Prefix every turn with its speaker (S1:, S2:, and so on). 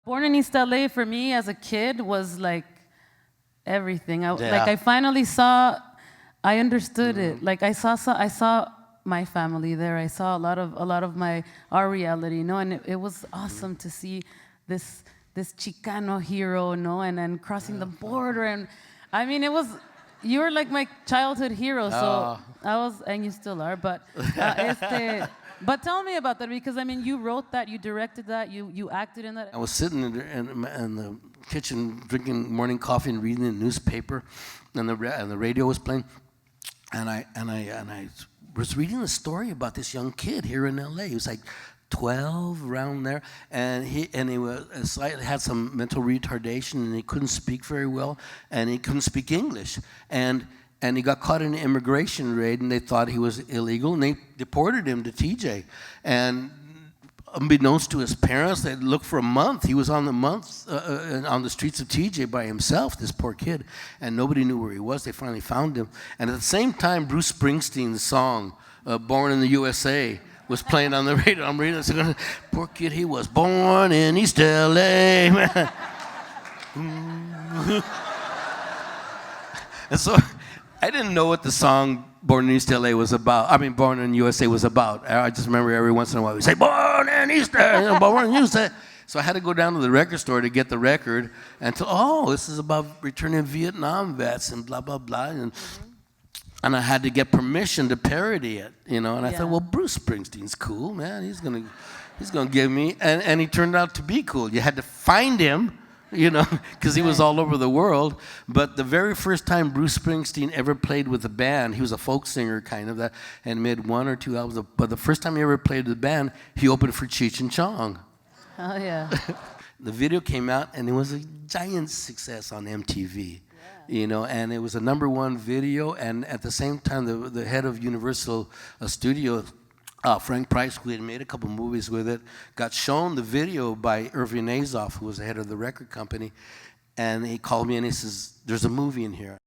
S1: Born in East LA for me as a kid was like everything.
S2: Yeah.
S1: Like I finally saw, I understood it. Like I saw my family there. I saw a lot of our reality, you know, and it was awesome to see this Chicano hero, you know, and then crossing the border, and I mean you were like my childhood hero, so I was, and you still are, but but tell me about that, because I mean you wrote that, you directed that, you acted in that.
S2: I was sitting in the kitchen drinking morning coffee and reading the newspaper, and the radio was playing, and I was reading a story about this young kid here in LA. He was like 12, around there, and he was slightly had some mental retardation, and he couldn't speak very well, and he couldn't speak English, and he got caught in an immigration raid, and they thought he was illegal, and they deported him to TJ. And unbeknownst to his parents, they looked for a month. He was on the streets of TJ by himself, this poor kid, and nobody knew where he was. They finally found him, and at the same time, Bruce Springsteen's song "Born in the USA" was playing on the radio. I'm reading this, poor kid, he was born in East LA, man. And so I didn't know what the song "Born in East LA" was about. I mean, "Born in USA" was about. I just remember every once in a while we say "Born in East LA," "Born in USA." So I had to go down to the record store to get the record, and this is about returning Vietnam vets and blah blah blah, and I had to get permission to parody it, you know. And I thought, well, Bruce Springsteen's cool, man. He's gonna give me, and he turned out to be cool. You had to find him, you know, because he was all over the world. But the very first time Bruce Springsteen ever played with a band, he was a folk singer kind of that, and made one or two albums. But the first time he ever played with a band, he opened for Cheech and Chong.
S1: Oh yeah.
S2: The video came out, and it was a giant success on MTV. You know, and it was a '1 video, and at the same time, the head of Universal Studios, Frank Price, who had made a couple movies with it, got shown the video by Irving Azoff, who was the head of the record company, and he called me and he says, "There's a movie in here."